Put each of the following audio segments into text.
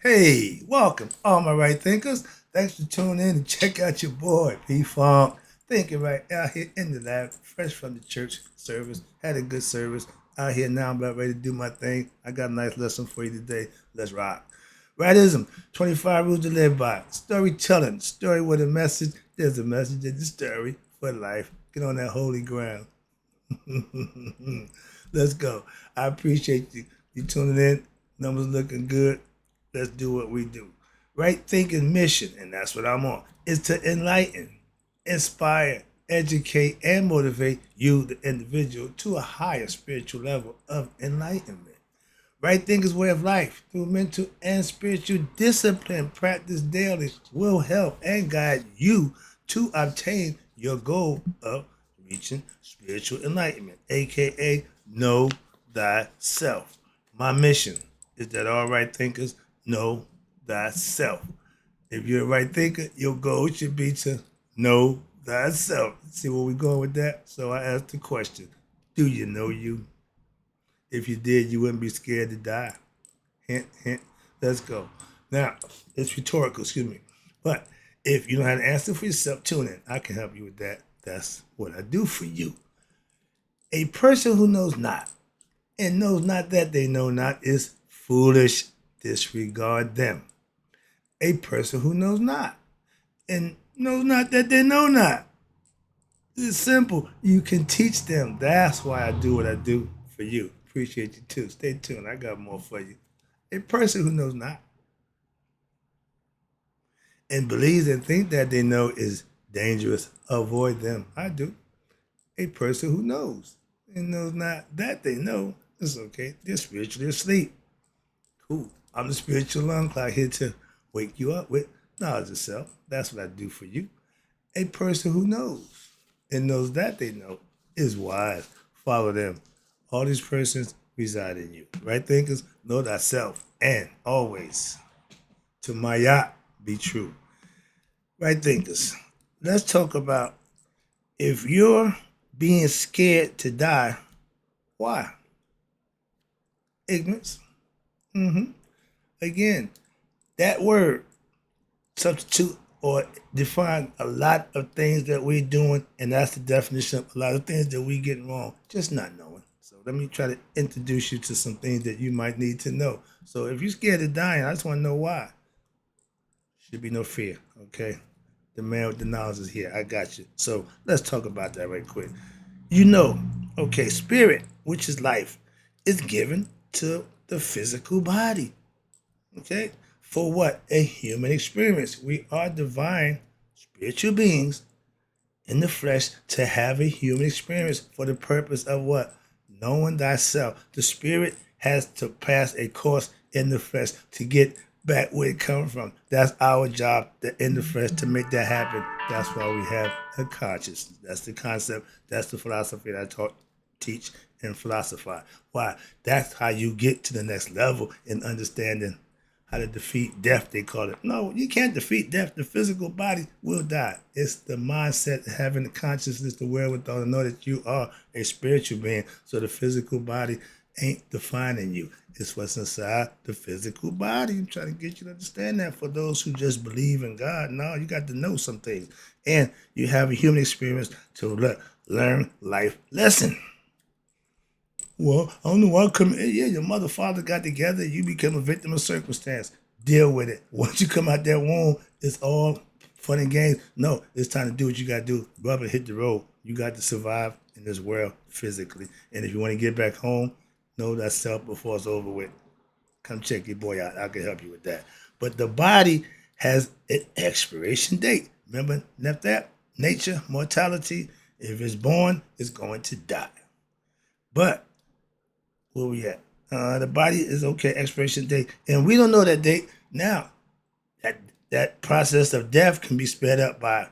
Hey, welcome, all my right thinkers. Thanks for tuning in and check out your boy, P Funk. Thinking right out here in the lab, fresh from the church service. Had a good service. Out here now, I'm about ready to do my thing. I got a nice lesson for you today. Let's rock. Rightism, 25 rules to live by. Storytelling, story with a message. There's a message in the story for life. Get on that holy ground. Let's go. I appreciate you tuning in. Numbers looking good. Let's do what we do. Right thinking mission, and that's what I'm on, is to enlighten, inspire, educate, and motivate you, the individual, to a higher spiritual level of enlightenment. Right thinking's way of life through mental and spiritual discipline practice daily will help and guide you to obtain your goal of reaching spiritual enlightenment, aka know thyself. My mission is that all right thinkers know thyself. If you're a right thinker, your goal should be to know thyself. See where we're going with that? So I asked the question, do you know you? If you did, you wouldn't be scared to die. Hint, hint. Let's go. Now, it's rhetorical, excuse me. But if you don't have an answer for yourself, tune in. I can help you with that. That's what I do for you. A person who knows not and knows not that they know not is foolish. Disregard them. A person who knows not and knows not that they know not. It's simple. You can teach them. That's why I do what I do for you. Appreciate you too. Stay tuned. I got more for you. A person who knows not and believes and thinks that they know is dangerous. Avoid them. I do. A person who knows and knows not that they know is okay. They're spiritually asleep. Cool. I'm the spiritual alarm clock here to wake you up with knowledge of self. That's what I do for you. A person who knows and knows that they know is wise. Follow them. All these persons reside in you. Right thinkers, know thyself and always to Maya be true. Right thinkers, let's talk about if you're being scared to die, why? Ignorance. Again, that word substitute or define a lot of things that we're doing, and that's the definition of a lot of things that we get wrong, just not knowing. So let me try to introduce you to some things that you might need to know. So if you're scared of dying, I just want to know why. Should be no fear, okay? The man with the knowledge is here. I got you. So let's talk about that right quick. You know, okay, spirit, which is life, is given to the physical body. Okay? For what? A human experience. We are divine spiritual beings in the flesh to have a human experience for the purpose of what? Knowing thyself. The spirit has to pass a course in the flesh to get back where it comes from. That's our job in the flesh to make that happen. That's why we have a consciousness. That's the concept. That's the philosophy that I taught, teach, and philosophize. Why? That's how you get to the next level in understanding how to defeat death, they call it. No, you can't defeat death. The physical body will die. It's the mindset, having the consciousness, the wherewithal to know that you are a spiritual being. So the physical body ain't defining you. It's what's inside the physical body. I'm trying to get you to understand that for those who just believe in God. No, you got to know some things. And you have a human experience to learn life lesson. Well, I don't know why I come. Yeah, your mother, father got together. You become a victim of circumstance. Deal with it. Once you come out that womb, it's all fun and games. No, it's time to do what you got to do. Brother, hit the road. You got to survive in this world physically. And if you want to get back home, know that self before it's over with. Come check your boy out. I can help you with that. But the body has an expiration date. Remember that? Nature, mortality. If it's born, it's going to die. But where we at? The body is okay, expiration date, and we don't know that date now. That process of death can be sped up by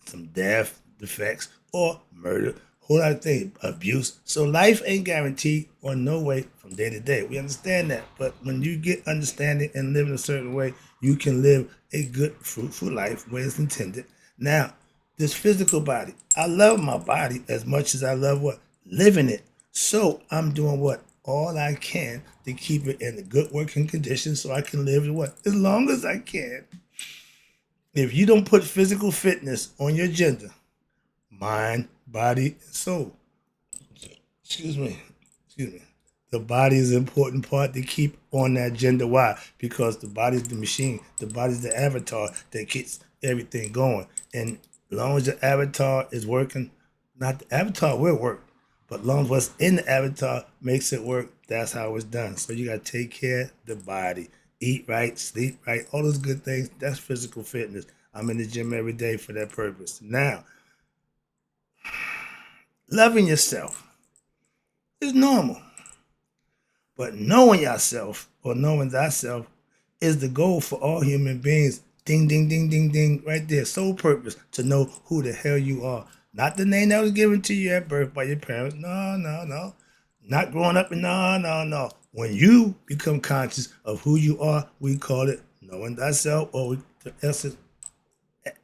some death defects or murder, whole lot of things, abuse. So life ain't guaranteed or no way from day to day. We understand that, but when you get understanding and live in a certain way, you can live a good, fruitful life where it's intended. Now, this physical body, I love my body as much as I love what living it. So I'm doing what? all I can to keep it in a good working condition so I can live what? As long as I can. If you don't put physical fitness on your agenda, mind, body, and soul, excuse me, excuse me. The body is an important part to keep on that agenda. Why? Because the body is the machine. The body is the avatar that gets everything going. And as long as the avatar is working, not the avatar will work, but as long as what's in the avatar makes it work, that's how it's done. So you got to take care of the body. Eat right, sleep right, all those good things. That's physical fitness. I'm in the gym every day for that purpose. Now, loving yourself is normal. But knowing yourself or knowing thyself is the goal for all human beings. Ding, ding, ding, ding, ding, right there. Sole purpose to know who the hell you are. Not the name that was given to you at birth by your parents. No, no, no. Not growing up. No, no, no. When you become conscious of who you are, we call it knowing thyself, or the essence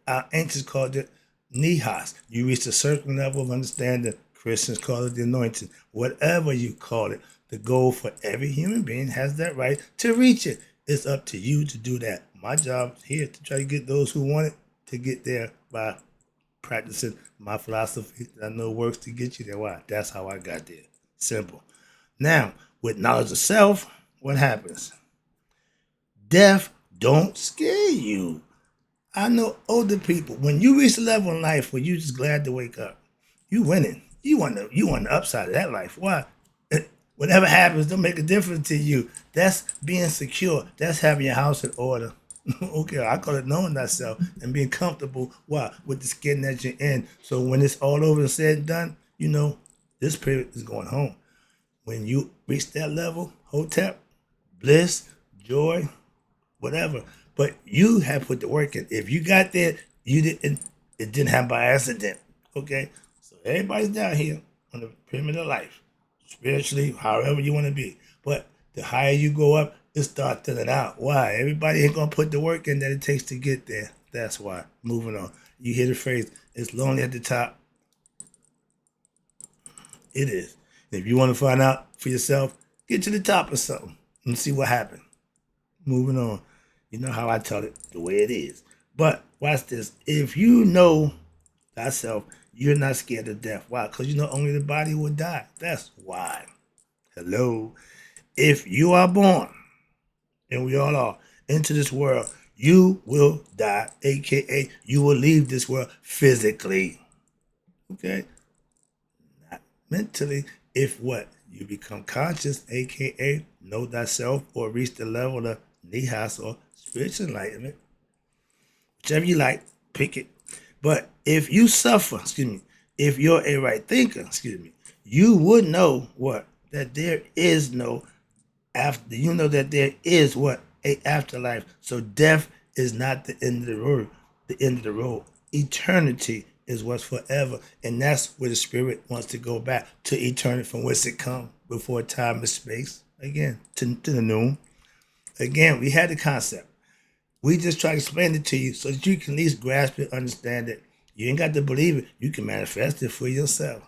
our ancients called it nihas. You reach a certain level of understanding. Christians call it the anointing. Whatever you call it, the goal for every human being has that right to reach it. It's up to you to do that. My job here to try to get those who want it to get there by practicing my philosophy that I know works to get you there. Why? That's how I got there. Simple. Now, with knowledge of self, what happens? Death don't scare you. I know older people. When you reach a level in life where you're just glad to wake up, you winning. You want the upside of that life. Why? Whatever happens, don't make a difference to you. That's being secure. That's having your house in order. Okay, I call it knowing thyself and being comfortable. Why? With the skin that you're in. So when it's all over and said and done, you know this period is going home. When you reach that level, hotep, bliss, joy, whatever. But you have put the work in. If you got there, you didn't. It didn't happen by accident. Okay, so everybody's down here on the pyramid of life, spiritually, however you want to be. But the higher you go up, it starts thinning out. Why? Everybody ain't gonna put the work in that it takes to get there. That's why. Moving on. You hear the phrase, "It's lonely at the top." It is. If you want to find out for yourself, get to the top of something and see what happens. Moving on. You know how I tell it the way it is. But watch this. If you know thyself, you're not scared of death. Why? Because you know only the body will die. That's why. Hello. If you are born, and we all are, into this world, you will die, aka you will leave this world physically. Okay? Not mentally. If what? You become conscious, aka know thyself, or reach the level of nihas or spiritual enlightenment, whichever you like, pick it. But if you suffer, excuse me, if you're a right thinker, excuse me, you would know what? That there is no after. You know that there is what? A afterlife. So death is not the end of the road. The end of the road. Eternity is what's forever. And that's where the spirit wants to go back to eternity from whence it come before time and space. Again, to the noon. Again, we had the concept. We just try to explain it to you so that you can at least grasp it, understand it. You ain't got to believe it. You can manifest it for yourself.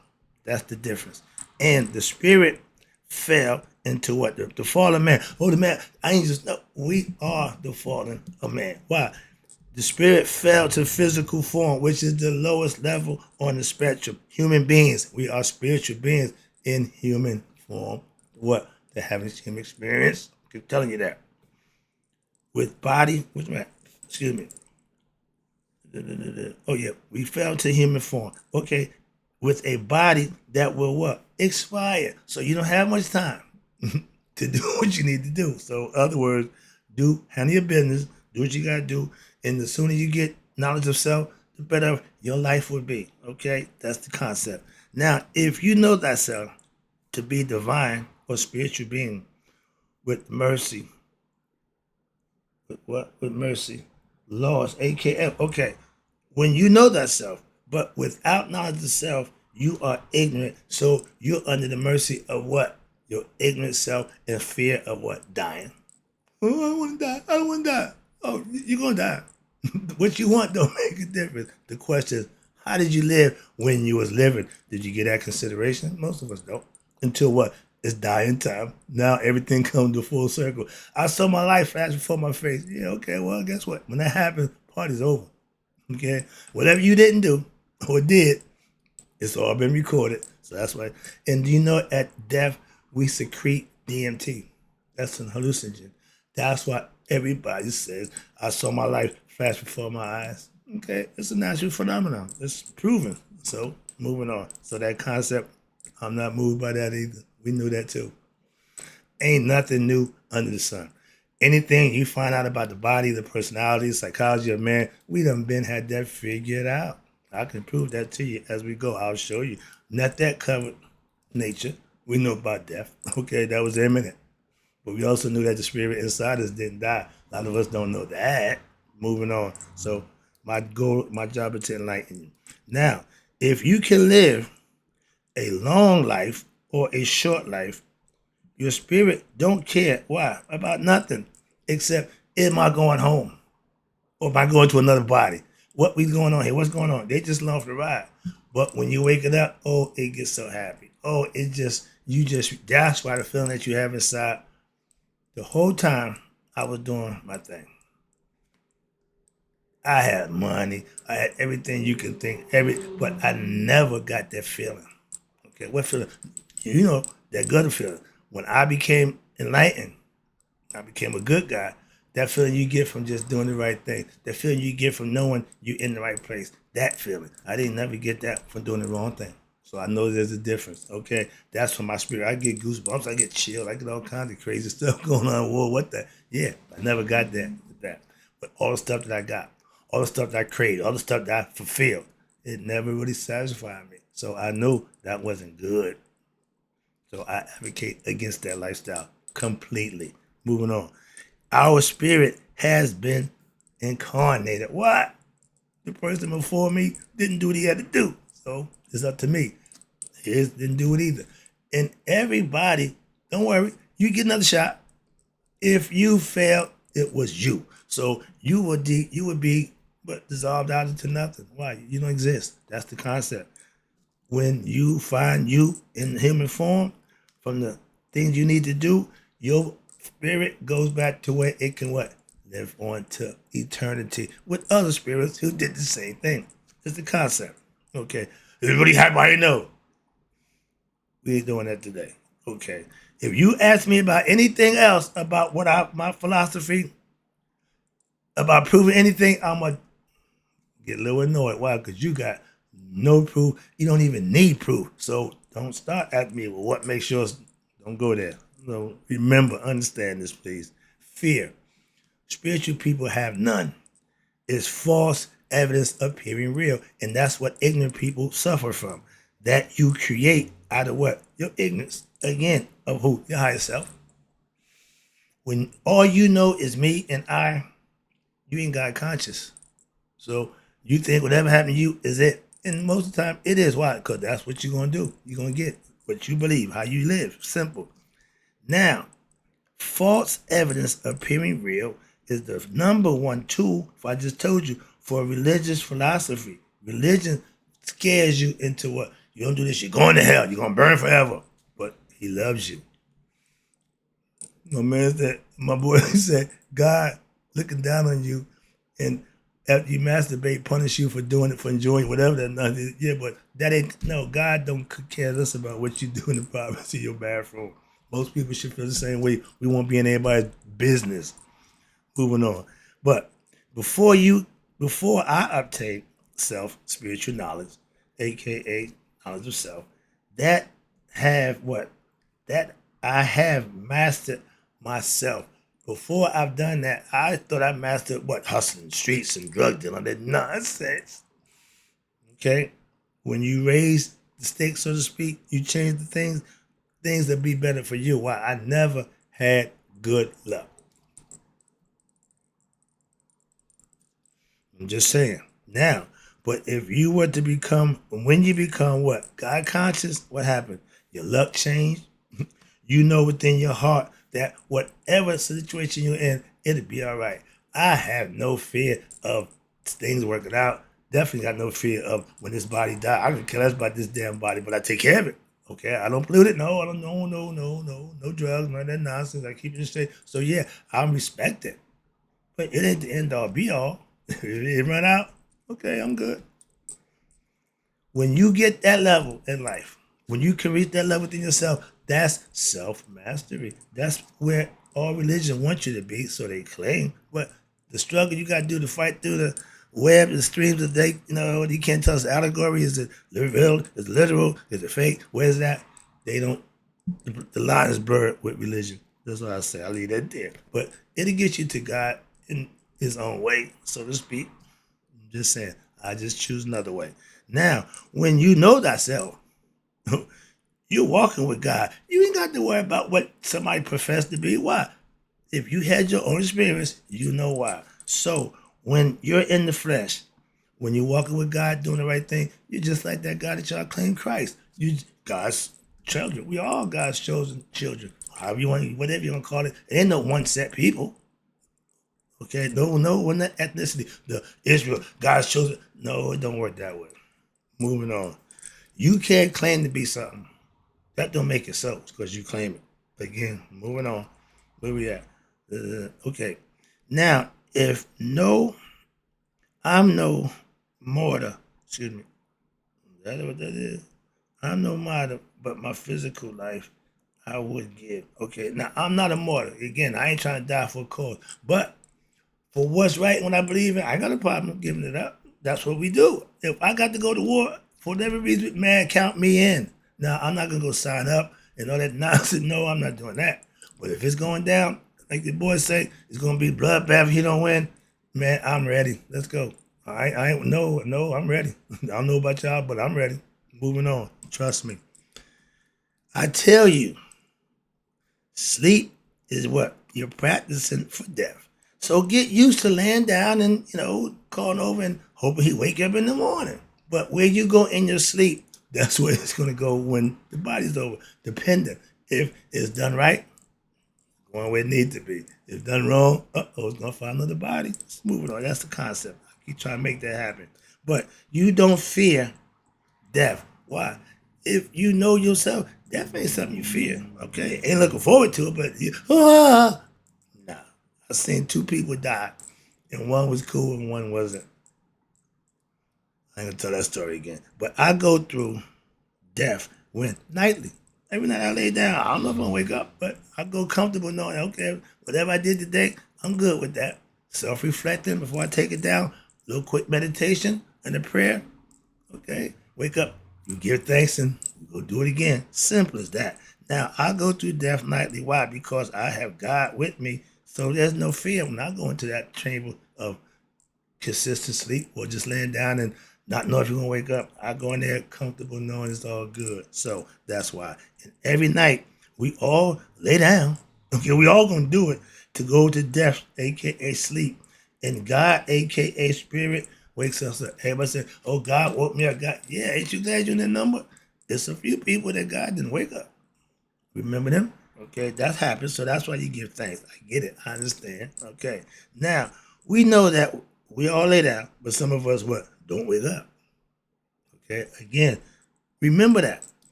That's the difference. And the spirit fell into what? The fallen man. Oh, the man. I ain't just know. We are the fallen of man. Why? The spirit fell to physical form, which is the lowest level on the spectrum. Human beings. We are spiritual beings in human form. What? They're having human experience. I keep telling you that. With body, which man? Excuse me. Oh yeah, we fell to human form. Okay, with a body that will what? Expire. So you don't have much time to do what you need to do. So in other words, handle your business, do what you gotta do, and the sooner you get knowledge of self, the better your life would be. Okay, that's the concept. Now, if you know thyself to be divine or spiritual being with mercy, with what? With mercy, laws, aka okay. When you know thyself, but without knowledge of self, you are ignorant. So you're under the mercy of what? Your ignorant self and fear of what? Dying. Oh, I don't want to die. I don't want to die. Oh, you're going to die. What you want don't make a difference. The question is, how did you live when you was living? Did you get that consideration? Most of us don't. Until what? It's dying time. Now everything comes to full circle. I saw my life flash before my face. Yeah, okay, well, guess what? When that happens, party's over. Okay? Whatever you didn't do or did, it's all been recorded. So that's why. And do you know at death, we secrete DMT? That's an hallucinogen. That's why everybody says, I saw my life flash before my eyes. Okay, it's a natural phenomenon. It's proven. So moving on. So that concept, I'm not moved by that either. We knew that too. Ain't nothing new under the sun. Anything you find out about the body, the personality, the psychology of man, we done been had that figured out. I can prove that to you as we go. I'll show you. Not that covered nature. We know about death. Okay, that was imminent. But we also knew that the spirit inside us didn't die. A lot of us don't know that. Moving on. So my goal, my job is to enlighten you. Now, if you can live a long life or a short life, your spirit don't care. Why? About nothing. Except, am I going home? Or am I going to another body? What we going on here? What's going on? They just love the ride. But when you wake it up, oh, it gets so happy. Oh, that's why the feeling that you have inside. The whole time I was doing my thing. I had money. I had everything you can think. But I never got that feeling. Okay, what feeling? You know, that good feeling. When I became enlightened, I became a good guy. That feeling you get from just doing the right thing. That feeling you get from knowing you're in the right place. That feeling. I didn't never get that from doing the wrong thing. So I know there's a difference. Okay, that's from my spirit. I get goosebumps. I get chilled. I get all kinds of crazy stuff going on. Whoa, what the? Yeah, I never got that with that. But all the stuff that I got, all the stuff that I created, all the stuff that I fulfilled, it never really satisfied me. So I knew that wasn't good. So I advocate against that lifestyle completely. Moving on. Our spirit has been incarnated. What? The person before me didn't do what he had to do. So it's up to me. His didn't do it either. And everybody, don't worry, you get another shot. If you fail, it was you. So you would be but dissolved out into nothing. Why? You don't exist. That's the concept. When you find you in human form, from the things you need to do, your spirit goes back to where it can what? Live on to eternity with other spirits who did the same thing. It's the concept. Okay. Everybody happy know. We ain't doing that today. Okay. If you ask me about anything else about my philosophy, about proving anything, I'm gonna get a little annoyed. Why? Because you got no proof. You don't even need proof. So don't start at me with what makes yours. Don't go there. No, remember, understand this, please. Fear. Spiritual people have none. It's false evidence appearing real. And that's what ignorant people suffer from. That you create out of what? Your ignorance. Again, of who? Your higher self. When all you know is me and I, you ain't God conscious. So you think whatever happened to you is it. And most of the time it is. Why? Because that's what you're going to do. You're going to get what you believe, how you live. Simple. Now, false evidence appearing real is the number one tool, if I just told you, for religious philosophy. Religion scares you into what? You don't do this, you're going to hell. You're going to burn forever. But he loves you. My man said, my boy said, God looking down on you and after you masturbate, punish you for doing it, for enjoying whatever that is. Yeah, but that ain't, no, God don't care less about what you do in the privacy of your bathroom. Most people should feel the same way. We won't be in anybody's business. Moving on. But before I obtain spiritual knowledge, aka knowledge of self, that have what? That I have mastered myself. Before I've done that, I thought I mastered what? Hustling streets and drug dealing. That nonsense. Okay? When you raise the stakes, so to speak, you change the things that be better for you. Why? I never had good luck. I'm just saying. Now, but if you were to become, when you become what? God conscious, what happened? Your luck changed. You know within your heart that whatever situation you're in, it'll be all right. I have no fear of things working out. Definitely got no fear of when this body dies. I don't care less about this damn body, but I take care of it. Okay, I don't pollute it. No, I don't. No drugs, none of that nonsense. I keep it straight. So yeah, I respect it, but it ain't the end all be all. If it run out, okay, I'm good. When you get that level in life, when you can reach that level within yourself, that's self mastery. That's where all religion wants you to be, so they claim. But the struggle you got to do to fight through the web, the streams that they, you can't tell us allegory, is it real, is it literal, is it fake, where's that? They don't, the line is blurred with religion. That's what I say. I'll leave that there. But it'll get you to God in his own way, so to speak. I'm just saying, I just choose another way. Now, when you know thyself, you're walking with God. You ain't got to worry about what somebody professed to be. Why? If you had your own experience, you know why. So when you're in the flesh, when you're walking with God, doing the right thing, you're just like that guy that y'all claim Christ. You God's children. We all God's chosen children. However you want, whatever you want to call it. There ain't no one set people. Okay, no, one that ethnicity. The Israel, God's chosen. No, it don't work that way. Moving on. You can't claim to be something. That don't make it so because you claim it. Again, moving on. Where we at? Okay. Now, if no, I'm no mortar. Excuse me. Is that what that is? I'm no martyr, but my physical life I would give. Okay. Now, I'm not a martyr. Again, I ain't trying to die for a cause. But for what's right when I believe in, I got a problem giving it up. That's what we do. If I got to go to war, for whatever reason, man, count me in. Now, I'm not going to go sign up and all that nonsense. No, I'm not doing that. But if it's going down, like the boys say, it's going to be bloodbath if he don't win, man, I'm ready. Let's go. I ain't, no, I'm ready. I don't know about y'all, but I'm ready. Moving on. Trust me. I tell you, sleep is what you're practicing for death. So get used to laying down and, calling over and hoping he wake up in the morning. But where you go in your sleep, that's where it's going to go when the body's over. Dependent. If it's done right, going where it needs to be. If done wrong, it's going to find another body. It's moving on. That's the concept. I keep trying to make that happen. But you don't fear death. Why? If you know yourself, death ain't something you fear. Okay? Ain't looking forward to it, but nah. I've seen two people die, and one was cool and one wasn't. I ain't gonna tell that story again. But I go through death when nightly. Every night I lay down. I don't know if I'm gonna wake up, but I go comfortable knowing, okay, whatever I did today, I'm good with that. Self-reflecting before I take it down. A little quick meditation and a prayer. Okay, wake up. You give thanks and you go do it again. Simple as that. Now I go through death nightly. Why? Because I have God with me. So there's no fear when I go into that chamber of consistent sleep or just laying down and not know if you're gonna wake up. I go in there comfortable knowing it's all good. So that's why. And every night we all lay down. Okay, we all gonna do it to go to death, aka sleep. And God, aka spirit, wakes us up. Everybody said, "Oh, God woke me up." God, yeah, ain't you glad you're in that number? There's a few people that God didn't wake up. Remember them? Okay, that's happened. So that's why you give thanks. I get it. I understand. Okay. Now, we know that we all lay down, but some of us what? Don't wake up. Okay. Again, remember that.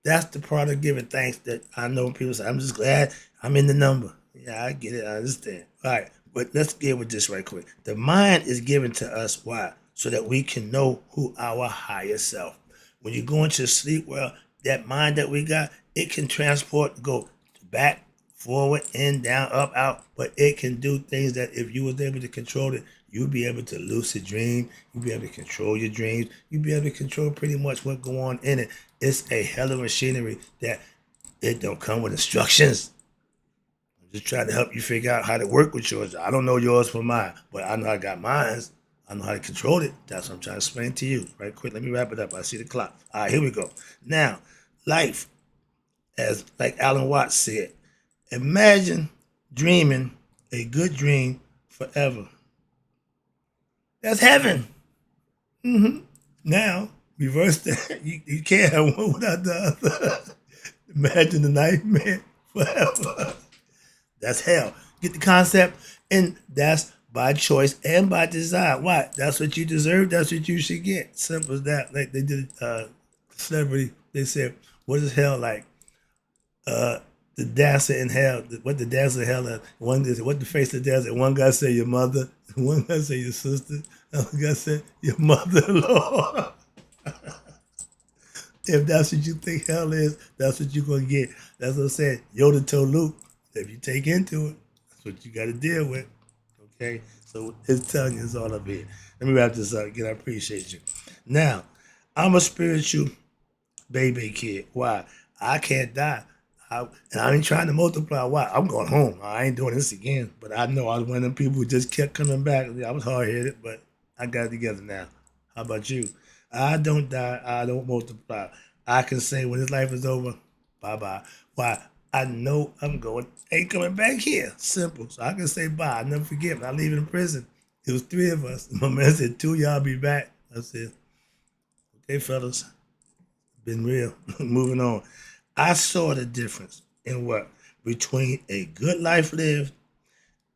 That's the part of giving thanks that I know people say, I'm just glad I'm in the number. Yeah, I get it. I understand. All right. But let's get with this right quick. The mind is given to us. Why? So that we can know who our higher self. When you go into sleep, well, that mind that we got, it can transport, go back, forward, in, down, up, out, but it can do things that if you was able to control it, you'd be able to lucid dream, you'd be able to control your dreams, you'd be able to control pretty much what go on in it. It's a hell of machinery that it don't come with instructions. I'm just trying to help you figure out how to work with yours. I don't know yours from mine, but I know I got mine. I know how to control it. That's what I'm trying to explain to you. Right quick, let me wrap it up. I see the clock. All right, here we go. Now, life, as like Alan Watts said, imagine dreaming a good dream forever. That's heaven. Now, reverse that. You can't have one without the other. Imagine the nightmare forever. That's hell. Get the concept? And that's by choice and by design. Why? That's what you deserve. That's what you should get. Simple as that. Like they did celebrity. They said, What is hell like? uh the dancer in hell, what the dancer in hell is. One is what the face of the dancer. One guy say your mother, one guy say your sister, another guy say your mother-in-law. If that's what you think hell is, that's what you're gonna get. That's what I'm saying. Yoda told Luke, if you take into it, that's what you gotta deal with. Okay? So his tongue is all up here. Let me wrap this up again. I appreciate you. Now, I'm a spiritual baby kid. Why? I can't die. And I ain't trying to multiply. Why? I'm going home. I ain't doing this again. But I know I was one of them people who just kept coming back. I was hard headed, but I got it together now. How about you? I don't die. I don't multiply. I can say when this life is over, bye bye. Why? I know I'm going, ain't coming back here. Simple. So I can say bye. I never forget. When I leave in prison, it was three of us. My man said, two of y'all be back. I said, okay, fellas, been real. Moving on. I saw the difference in what between a good life lived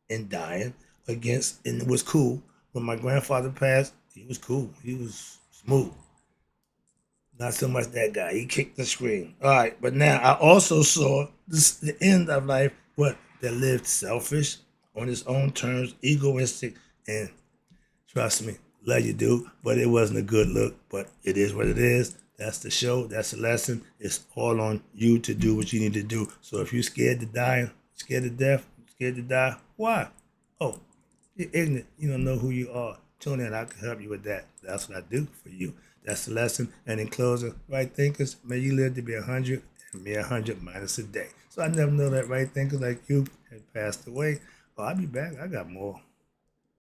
and dying against, and it was cool. When my grandfather passed, he was cool. He was smooth. Not so much that guy. He kicked the screen. All right, but now I also saw this, the end of life. What that lived selfish, on his own terms, egoistic, and trust me, love you, dude. But it wasn't a good look. But it is what it is. That's the show. That's the lesson. It's all on you to do what you need to do. So if you're scared to die, scared to death, scared to die, why? Oh, you're ignorant. You don't know who you are. Tune in. I can help you with that. That's what I do for you. That's the lesson. And in closing, right thinkers, may you live to be 100 and me 100 minus a day. So I never know that right thinkers like you have passed away. Oh, I'll be back. I got more.